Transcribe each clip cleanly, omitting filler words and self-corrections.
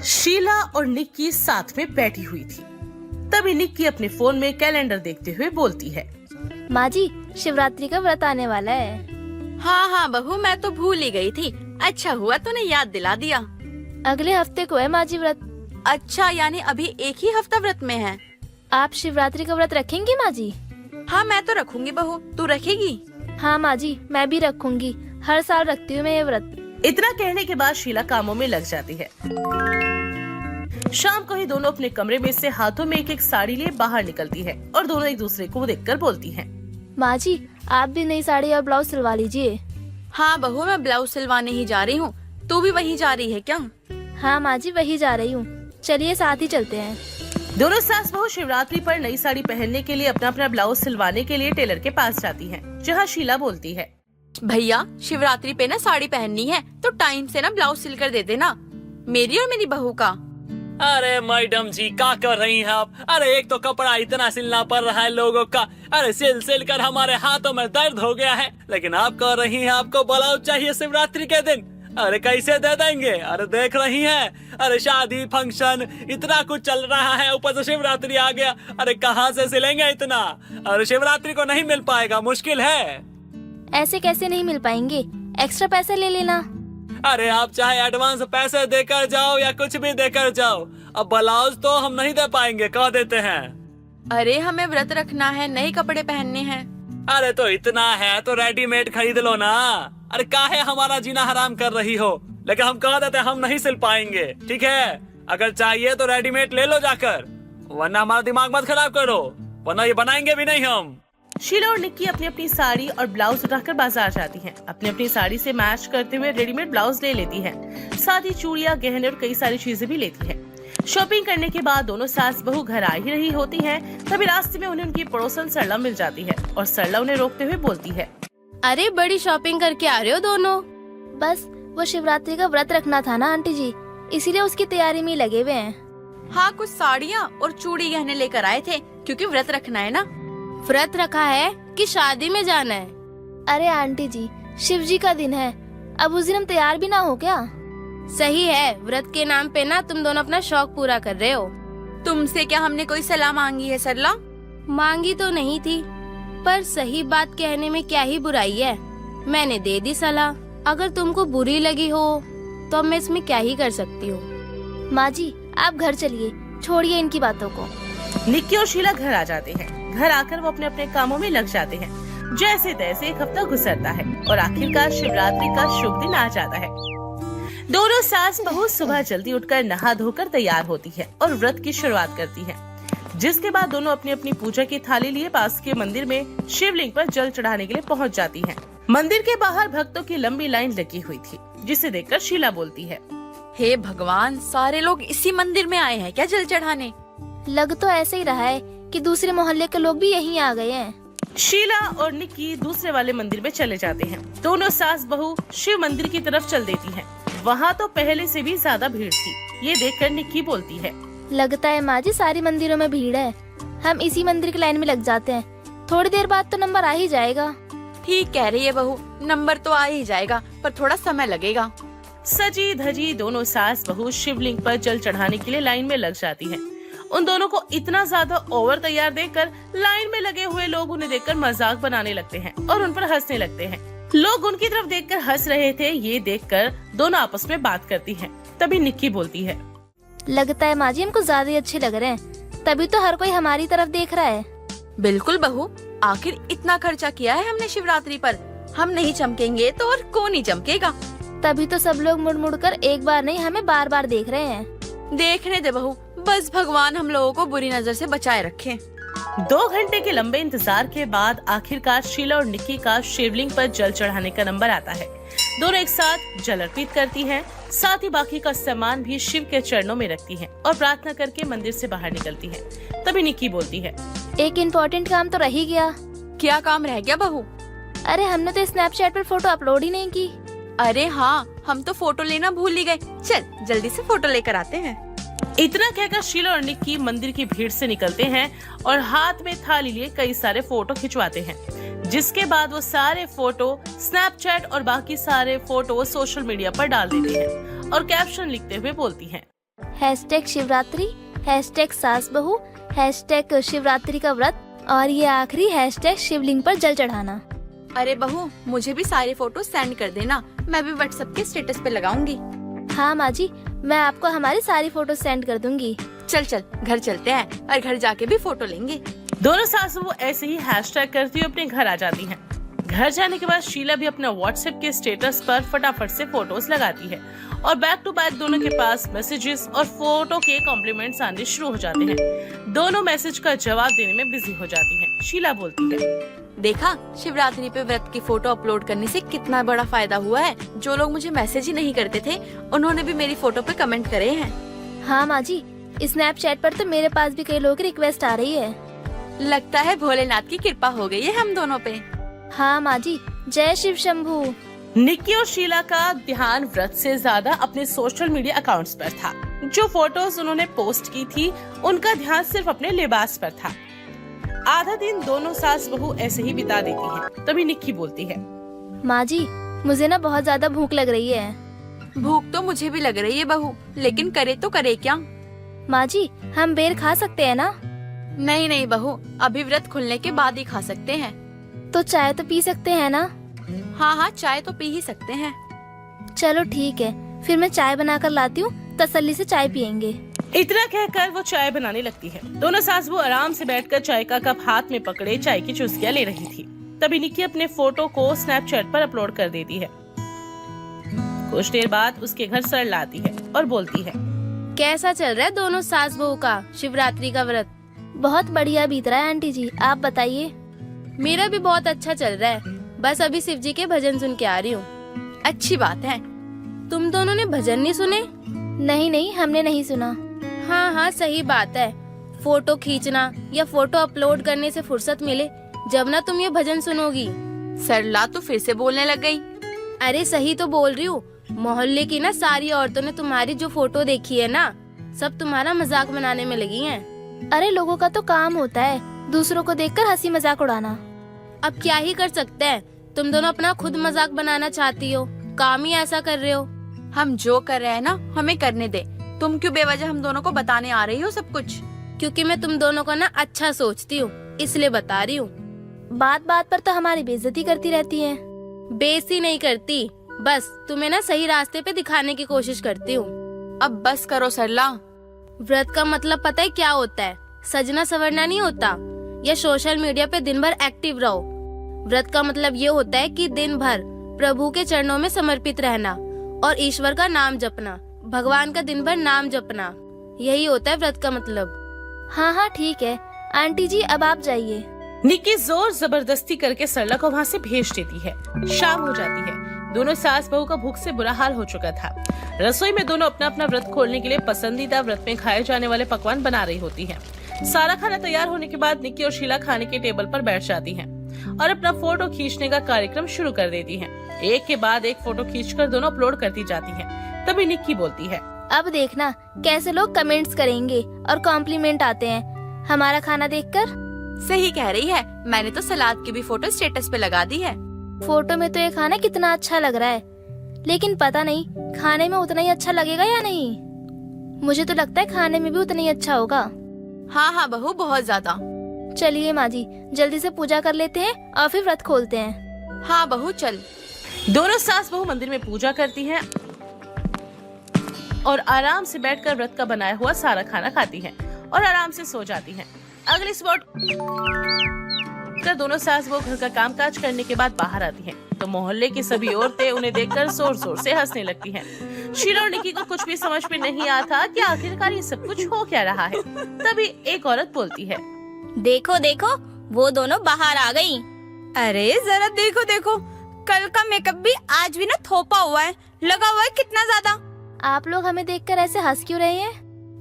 शीला और निक्की साथ में बैठी हुई थी। तभी निक्की अपने फोन में कैलेंडर देखते हुए बोलती है, माँ जी, शिवरात्रि का व्रत आने वाला है। हाँ हाँ बहू, मैं तो भूल ही गई थी। अच्छा हुआ तूने याद दिला दिया। अगले हफ्ते को है माँ जी व्रत। अच्छा, यानी अभी एक ही हफ्ता व्रत में है। आप शिवरात्रि का व्रत रखेंगी माँ जी? हाँ मैं तो रखूंगी बहू, तू रखेगी? हाँ माँ जी, मैं भी रखूंगी। हर साल रखती हूँ मैं ये व्रत। इतना कहने के बाद शीला कामों में लग जाती है। शाम को ही दोनों अपने कमरे में से हाथों में एक एक साड़ी लिए बाहर निकलती है और दोनों एक दूसरे को देखकर बोलती हैं, माँ जी, आप भी नई साड़ी और ब्लाउज सिलवा लीजिए। हाँ बहू, मैं ब्लाउज सिलवाने ही जा रही हूँ। तू भी वहीं जा रही है क्या? हाँ माँ जी, वही जा रही हूँ। चलिए साथ ही चलते हैं। दोनों सास बहू शिवरात्रि पर नई साड़ी पहनने के लिए अपना अपना ब्लाउज सिलवाने के लिए टेलर के पास जाती हैं, जहाँ शीला बोलती है, भैया शिवरात्रि पे ना साड़ी पहननी है तो टाइम से ना ब्लाउज सिल कर दे देना, मेरी और मेरी बहू का। अरे मैडम जी, क्या कर रही हैं आप? अरे एक तो कपड़ा इतना सिलना पड़ रहा है लोगों का। अरे सिल कर हमारे हाथों में दर्द हो गया है, लेकिन आप कह रही हैं आपको ब्लाउज चाहिए शिवरात्रि के दिन। अरे कैसे दे देंगे? अरे देख रही हैं, अरे शादी फंक्शन इतना कुछ चल रहा है, ऊपर से शिवरात्रि आ गया। अरे कहाँ से सिलेंगे इतना? अरे शिवरात्रि को नहीं मिल पाएगा, मुश्किल है। ऐसे कैसे नहीं मिल पाएंगे? एक्स्ट्रा पैसे ले लेना। अरे आप चाहे एडवांस पैसे देकर जाओ या कुछ भी देकर जाओ, अब ब्लाउज तो हम नहीं दे पाएंगे, कह देते हैं। अरे हमें व्रत रखना है, नए कपड़े पहनने हैं। अरे तो इतना है तो रेडीमेड खरीद लो ना। अरे काहे हमारा जीना हराम कर रही हो? लेकिन हम कह देते हम नहीं सिल पाएंगे, ठीक है? अगर चाहिए तो रेडीमेड ले लो जाकर, वरना हमारा दिमाग मत खराब करो, वरना ये बनाएंगे भी नहीं हम। शीला और निक्की अपनी अपनी साड़ी और ब्लाउज उठाकर बाजार जाती हैं। अपनी अपनी साड़ी से मैच करते हुए रेडीमेड ब्लाउज ले लेती हैं। साथ ही चूड़ियां, गहने और कई सारी चीजें भी लेती हैं। शॉपिंग करने के बाद दोनों सास बहू घर आ ही रही होती हैं, तभी रास्ते में उन्हें उनकी पड़ोसन सरला मिल जाती है और सरला उन्हें रोकते हुए बोलती है, अरे बड़ी शॉपिंग करके आ रहे हो दोनों? बस वो शिवरात्रि का व्रत रखना था ना आंटी जी, इसीलिए उसकी तैयारी में लगे हुए हैं। हाँ, कुछ साड़ियाँ और चूड़ी गहने लेकर आए थे, क्योंकि व्रत रखना है ना। व्रत रखा है कि शादी में जाना है? अरे आंटी जी, शिव जी का दिन है, अब उस दिन हम तैयार भी ना हो क्या? सही है, व्रत के नाम पे ना तुम दोनों अपना शौक पूरा कर रहे हो। तुमसे क्या हमने कोई सलाह मांगी है सरला? मांगी तो नहीं थी, पर सही बात कहने में क्या ही बुराई है। मैंने दे दी सलाह, अगर तुमको बुरी लगी हो तो मैं इसमें क्या ही कर सकती हूँ। माँ जी, आप घर चलिए, छोड़िए इनकी बातों को। निक्की और शीला घर आ जाते हैं। घर आकर वो अपने अपने कामों में लग जाते हैं। जैसे तैसे एक हफ्ता गुजरता है और आखिरकार शिवरात्रि का शुभ दिन आ जाता है। दोनों सास बहू सुबह जल्दी उठकर नहा धोकर तैयार होती है और व्रत की शुरुआत करती है, जिसके बाद दोनों अपनी अपनी पूजा की थाली लिए पास के मंदिर में शिवलिंग पर जल चढ़ाने के लिए पहुंच जाती हैं। मंदिर के बाहर भक्तों की लंबी लाइन लगी हुई थी, जिसे देखकर शीला बोलती है, हे भगवान, सारे लोग इसी मंदिर में आए हैं क्या जल चढ़ाने? लग तो ऐसे ही रहा है कि दूसरे मोहल्ले के लोग भी यहीं आ गए हैं। शीला और निक्की दूसरे वाले मंदिर में चले जाते हैं। दोनों सास बहू शिव मंदिर की तरफ चल देती हैं। वहाँ तो पहले से भी ज्यादा भीड़ थी। ये देखकर निक्की बोलती है, लगता है माँ जी सारी मंदिरों में भीड़ है, हम इसी मंदिर की लाइन में लग जाते हैं, थोड़ी देर बाद तो नंबर आ ही जाएगा। ठीक कह रही है बहू, नंबर तो आ ही जाएगा, पर थोड़ा समय लगेगा। सजी धजी दोनों सास बहू शिवलिंग पर जल चढ़ाने के लिए लाइन में लग जाती हैं। उन दोनों को इतना ज्यादा ओवर तैयार देखकर लाइन में लगे हुए लोग उन्हें देखकर मजाक बनाने लगते हैं और उन पर हंसने लगते हैं। लोग उनकी तरफ देखकर हंस रहे थे, ये देखकर दोनों आपस में बात करती हैं। तभी निक्की बोलती है, लगता है माँ जी हमको ज्यादा ही अच्छे लग रहे हैं, तभी तो हर कोई हमारी तरफ देख रहा है। बिल्कुल बहू, आखिर इतना खर्चा किया है हमने शिवरात्रि पर, हम नहीं चमकेंगे तो और कौन ही चमकेगा? तभी तो सब लोग मुड़ मुड़ कर एक बार नहीं हमें बार बार देख रहे हैं। देखने दे बहू, बस भगवान हम लोगों को बुरी नजर से बचाए रखे। 2 घंटे के लंबे इंतजार के बाद आखिरकार शीला और निक्की का शिवलिंग पर जल चढ़ाने का नंबर आता है। दोनों एक साथ जल अर्पित करती हैं, साथ ही बाकी का सामान भी शिव के चरणों में रखती हैं और प्रार्थना करके मंदिर से बाहर निकलती हैं। तभी निक्की बोलती है, एक इम्पोर्टेंट काम तो रह ही गया। क्या काम रह गया बहू? अरे हमने तो स्नैपचैट पर फोटो अपलोड ही नहीं की। अरे हाँ, हम तो फोटो लेना भूल ही गए, चल जल्दी से फोटो लेकर आते हैं। इतना कहकर शीला और निक्की मंदिर की भीड़ से निकलते हैं और हाथ में थाली लिए कई सारे फोटो खिंचवाते हैं, जिसके बाद वो सारे फोटो स्नैपचैट और बाकी सारे फोटो सोशल मीडिया पर डाल देती हैं और कैप्शन लिखते हुए बोलती हैं, #शिवरात्रि, #सास बहू, #शिवरात्रि का व्रत और ये आखिरी #शिवलिंग पर जल चढ़ाना। अरे बहू, मुझे भी सारे फोटो सेंड कर देना, मैं भी व्हाट्सएप के स्टेटस पे लगाऊंगी। हाँ माँ जी, मैं आपको हमारी सारी फोटो सेंड कर दूंगी। चल चल घर चलते हैं और घर जाके भी फोटो लेंगे। दोनों सास बहू ऐसे ही हैशटैग करती हुई अपने घर आ जाती हैं। घर जाने के बाद शीला भी अपने व्हाट्सएप के स्टेटस पर फटाफट से फोटोज लगाती है और बैक टू बैक दोनों के पास मैसेजेस और फोटो के कॉम्प्लीमेंट्स आने शुरू हो जाते हैं। दोनों मैसेज का जवाब देने में बिजी हो जाती हैं। शीला बोलती है, देखा, शिवरात्रि पे व्रत की फोटो अपलोड करने से कितना बड़ा फायदा हुआ है। जो लोग मुझे मैसेज ही नहीं करते थे, उन्होंने भी मेरी फोटो पे कमेंट करे हैं। हाँ माँ जी, स्नैपचैट पर तो मेरे पास भी कई लोगों की रिक्वेस्ट आ रही है। लगता है भोलेनाथ की कृपा हो गई है हम दोनों पे। हाँ माँ जी, जय शिव शंभू। निक्की और शीला का ध्यान व्रत से ज्यादा अपने सोशल मीडिया अकाउंट्स पर था। जो फोटोज उन्होंने पोस्ट की थी, उनका ध्यान सिर्फ अपने लिबास पर था। आधा दिन दोनों सास बहू ऐसे ही बिता देती हैं। तभी निक्की बोलती है, माँ जी, मुझे ना बहुत ज्यादा भूख लग रही है। भूख तो मुझे भी लग रही है बहू, लेकिन करे तो करे क्या। माँ जी, हम बेर खा सकते हैं ना? नहीं नहीं बहू, अभी व्रत खुलने के बाद ही खा सकते हैं। तो चाय तो पी सकते हैं ना? हाँ हाँ, चाय तो पी ही सकते हैं। चलो ठीक है, फिर मैं चाय बनाकर लाती हूँ, तसल्ली से चाय पियेंगे। इतना कहकर वो चाय बनाने लगती है। दोनों सास बहू आराम से बैठकर चाय का कप हाथ में पकड़े चाय की चुस्कियां ले रही थी। तभी निक्की अपने फोटो को स्नैपचैट पर अपलोड कर देती है। कुछ देर बाद उसके घर सरला आती है और बोलती है, कैसा चल रहा है दोनों सास बहू का शिवरात्रि का व्रत? बहुत बढ़िया बीत रहा है आंटी जी, आप बताइए। मेरा भी बहुत अच्छा चल रहा है, बस अभी शिव जी के भजन सुन के आ रही हूँ। अच्छी बात है। तुम दोनों ने भजन नहीं सुने? नहीं नहीं, हमने नहीं सुना। हाँ हाँ, सही बात है। फोटो खींचना या फोटो अपलोड करने से फुर्सत मिले जब ना तुम ये भजन सुनोगी। सरला तो फिर से बोलने लग गई। अरे सही तो बोल रही हूँ। मोहल्ले की ना सारी औरतों ने तुम्हारी जो फोटो देखी है ना, सब तुम्हारा मजाक बनाने में लगी हैं। अरे लोगों का तो काम होता है दूसरों को देखकर हंसी मजाक उड़ाना। अब क्या ही कर सकते हैं, तुम दोनों अपना खुद मजाक बनाना चाहती हो, काम ही ऐसा कर रहे हो। हम जो कर रहे हैं ना, हमें करने दे। तुम क्यों बेवजह हम दोनों को बताने आ रही हो सब कुछ? क्योंकि मैं तुम दोनों को ना अच्छा सोचती हूँ, इसलिए बता रही हूँ। बात बात पर तो हमारी बेइज्जती करती रहती है। बेइज्जती नहीं करती, बस तुम्हें ना सही रास्ते पे दिखाने की कोशिश करती हूँ। अब बस करो सरला। व्रत का मतलब पता है क्या होता है? सजना संवरना नहीं होता, या सोशल मीडिया पे दिन भर एक्टिव रहो। व्रत का मतलब ये होता है कि दिन भर प्रभु के चरणों में समर्पित रहना और ईश्वर का नाम जपना, भगवान का दिन भर नाम जपना, यही होता है व्रत का मतलब। हाँ हाँ ठीक है आंटी जी, अब आप जाइए। निक्की जोर जबरदस्ती करके सरला को वहाँ से भेज देती है। शाम हो जाती है। दोनों सास बहू का भूख से बुरा हाल हो चुका था। रसोई में दोनों अपना अपना व्रत खोलने के लिए पसंदीदा व्रत में खाए जाने वाले पकवान बना रही होती हैं। सारा खाना तैयार होने के बाद निक्की और शीला खाने के टेबल पर बैठ जाती हैं और अपना फोटो खींचने का कार्यक्रम शुरू कर देती हैं। एक के बाद एक फोटो खींचकर दोनों अपलोड करती जाती हैं। तभी निक्की बोलती है, अब देखना कैसे लोग कमेंट्स करेंगे और कॉम्प्लीमेंट आते हैं हमारा खाना देखकर। सही कह रही है, मैंने तो सलाद की भी फोटो स्टेटस पे लगा दी है। फोटो में तो ये खाना कितना अच्छा लग रहा है, लेकिन पता नहीं खाने में उतना ही अच्छा लगेगा या नहीं। मुझे तो लगता है खाने में भी उतना ही अच्छा होगा। हाँ हाँ बहू, बहुत ज्यादा। चलिए माँ जी, जल्दी से पूजा कर लेते हैं और फिर व्रत खोलते हैं। हाँ बहू चल। दोनों सास बहू मंदिर में पूजा करती हैं और आराम से बैठकर व्रत का बनाया हुआ सारा खाना खाती हैं और आराम से सो जाती हैं। अगले स्पॉट कर दोनों सास बहू घर का कामकाज करने के बाद बाहर आती हैं, तो मोहल्ले की सभी औरतें उन्हें देखकर जोर जोर से हंसने लगती हैं। शीला और निक्की को कुछ भी समझ में नहीं आता कि आखिरकार ये सब कुछ हो क्या रहा है। तभी एक औरत बोलती है, देखो देखो, वो दोनों बाहर आ गई। अरे जरा देखो देखो, कल का मेकअप भी आज भी ना थोपा हुआ है, लगा हुआ है कितना ज्यादा। आप लोग हमें देखकर ऐसे हंस क्यों रहे हैं?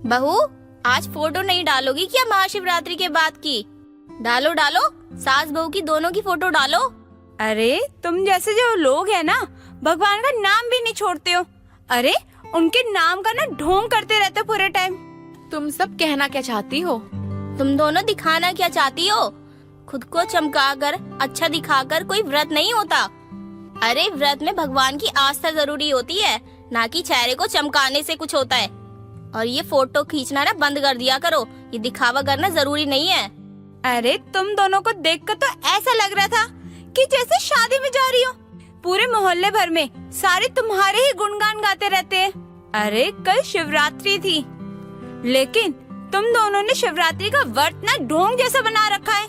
बहू, आज फोटो नहीं डालोगी क्या महाशिवरात्रि के बाद की? डालो डालो, सास बहू की दोनों की फोटो डालो। अरे तुम जैसे जो लोग हैं ना, भगवान का नाम भी नहीं छोड़ते हो। अरे उनके नाम का ना ढोंग करते रहते हो पूरे टाइम। तुम सब कहना क्या चाहती हो? तुम दोनों दिखाना क्या चाहती हो? खुद को चमकाकर अच्छा दिखाकर कोई व्रत नहीं होता। अरे व्रत में भगवान की आस्था जरूरी होती है, ना कि चेहरे को चमकाने से कुछ होता है। और ये फोटो खींचना ना बंद कर दिया करो, ये दिखावा करना जरूरी नहीं है। अरे तुम दोनों को देखकर तो ऐसा लग रहा था कि जैसे शादी में जा रही हो। पूरे मोहल्ले भर में सारे तुम्हारे ही गुणगान गाते रहते हैं। अरे कल शिवरात्रि थी, लेकिन तुम दोनों ने शिवरात्रि का व्रत ना ढोंग जैसा बना रखा है।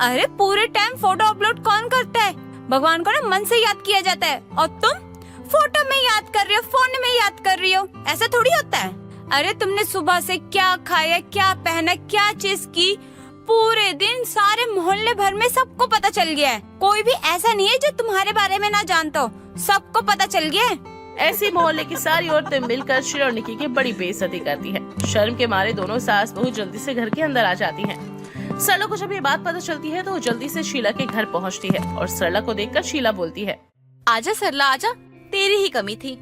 अरे पूरे टाइम फोटो अपलोड कौन करता है? भगवान को ना मन से याद किया जाता है, और तुम फोटो में याद कर रही हो, फोन में याद कर रही हो। ऐसा थोड़ी होता है। अरे तुमने सुबह से क्या खाया, क्या पहना, क्या चीज की, पूरे दिन सारे मोहल्ले भर में सबको पता चल गया है। कोई भी ऐसा नहीं है जो तुम्हारे बारे में ना जानता हो, सबको पता चल गया है। ऐसी मोहल्ले की सारी औरतें मिलकर शीला और निकी की बड़ी बेइज्जती करती है। शर्म के मारे दोनों सास बहू जल्दी से घर के अंदर आ जाती हैं। सरला को जब ये बात पता चलती है तो वो जल्दी से शीला के घर पहुंचती है और सरला को देखकर शीला बोलती है, आजा सरला आजा, तेरी ही कमी थी।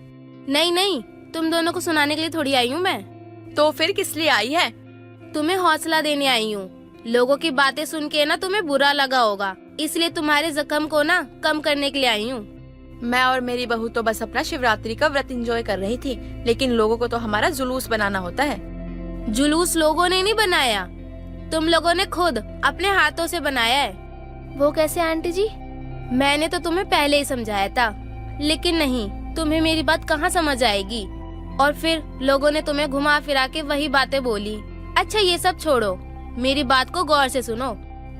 नहीं नहीं, तुम दोनों को सुनाने के लिए थोड़ी आई हूँ मैं। तो फिर किस लिए आई है? तुम्हें हौसला देने आई हूँ। लोगों की बातें सुन के ना तुम्हें बुरा लगा होगा, इसलिए तुम्हारे जख्म को ना कम करने के लिए आई हूँ। मैं और मेरी बहू तो बस अपना शिवरात्रि का व्रत एंजॉय कर रही थी, लेकिन लोगों को तो हमारा जुलूस बनाना होता है। जुलूस लोगों ने नहीं बनाया, तुम लोगों ने खुद अपने हाथों से बनाया है। वो कैसे आंटी जी? मैंने तो तुम्हें पहले ही समझाया था, लेकिन नहीं, तुम्हें मेरी बात कहाँ समझ आएगी। और फिर लोगों ने तुम्हें घुमा फिरा के वही बातें बोली। अच्छा ये सब छोड़ो, मेरी बात को गौर से सुनो,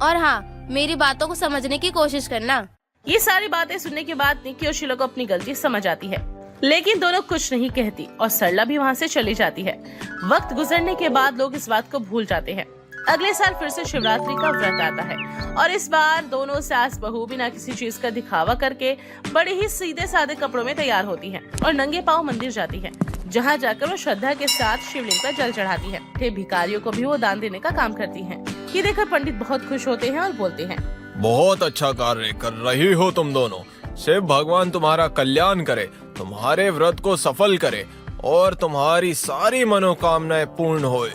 और हाँ, मेरी बातों को समझने की कोशिश करना। ये सारी बातें सुनने के बाद निकी और शीला को अपनी गलती समझ आती है, लेकिन दोनों कुछ नहीं कहती और सरला भी वहाँ से चली जाती है। वक्त गुजरने के बाद लोग इस बात को भूल जाते हैं। अगले साल फिर से शिवरात्रि का व्रत आता है और इस बार दोनों सास बहू बिना किसी चीज का दिखावा करके बड़े ही सीधे सादे कपड़ों में तैयार होती हैं और नंगे पांव मंदिर जाती हैं, जहां जाकर वो श्रद्धा के साथ शिवलिंग पर जल चढ़ाती है। फिर भिखारियों को भी वो दान देने का काम करती हैं। ये देखकर पंडित बहुत खुश होते हैं और बोलते हैं, बहुत अच्छा कार्य कर रही हो तुम दोनों। शिव भगवान तुम्हारा कल्याण करे, तुम्हारे व्रत को सफल करे और तुम्हारी सारी मनोकामनाएं पूर्ण होए।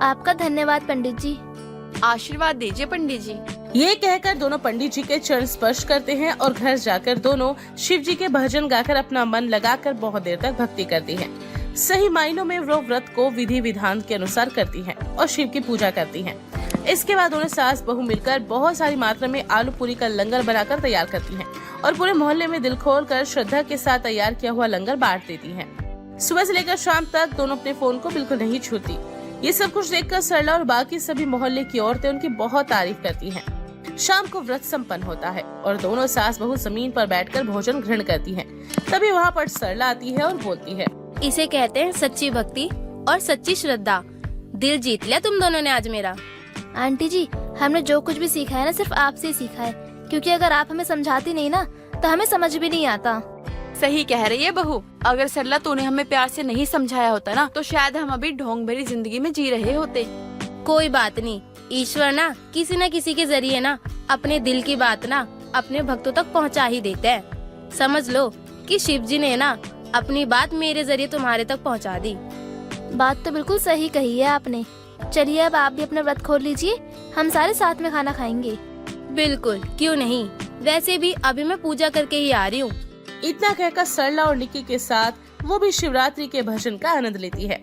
आपका धन्यवाद पंडित जी। आशीर्वाद दीजिए पंडित जी। ये कहकर दोनों पंडित जी के चरण स्पर्श करते हैं और घर जाकर दोनों शिव जी के भजन गाकर अपना मन लगाकर बहुत देर तक भक्ति करती हैं। सही मायनों में वो व्रत को विधि विधान के अनुसार करती हैं और शिव की पूजा करती हैं। इसके बाद दोनों सास बहू मिलकर बहुत सारी मात्रा में आलू पूरी का लंगर बनाकर तैयार करती हैं और पूरे मोहल्ले में दिल खोल कर श्रद्धा के साथ तैयार किया हुआ लंगर बांट देती हैं। सुबह से लेकर शाम तक दोनों अपने फोन को बिल्कुल नहीं छूती। ये सब कुछ देखकर सरला और बाकी सभी मोहल्ले की औरतें उनकी बहुत तारीफ करती हैं। शाम को व्रत संपन्न होता है और दोनों सास बहू जमीन पर बैठकर भोजन ग्रहण करती हैं। तभी वहाँ पर सरला आती है और बोलती है, इसे कहते हैं सच्ची भक्ति और सच्ची श्रद्धा। दिल जीत लिया तुम दोनों ने आज मेरा। आंटी जी, हमने जो कुछ भी सीखा है ना सिर्फ आपसे ही सीखा है, क्योंकि अगर आप हमें समझाती नहीं ना तो हमें समझ भी नहीं आता। सही कह रही है बहू। अगर सरला तूने हमें प्यार से नहीं समझाया होता ना तो शायद हम अभी ढोंग भरी जिंदगी में जी रहे होते। कोई बात नहीं, ईश्वर ना किसी न किसी के जरिए ना अपने दिल की बात ना अपने भक्तों तक पहुंचा ही देते हैं। समझ लो कि शिव जी ने ना अपनी बात मेरे जरिए तुम्हारे तक पहुंचा दी। बात तो बिल्कुल सही कही है आपने। चलिए अब आप भी अपना व्रत खोल लीजिए, हम सारे साथ में खाना खाएंगे। बिल्कुल, क्यों नहीं। वैसे भी अभी मैं पूजा करके ही आ रही हूँ। इतना कहकर सरला और निकी के साथ वो भी शिवरात्रि के भजन का आनंद लेती है।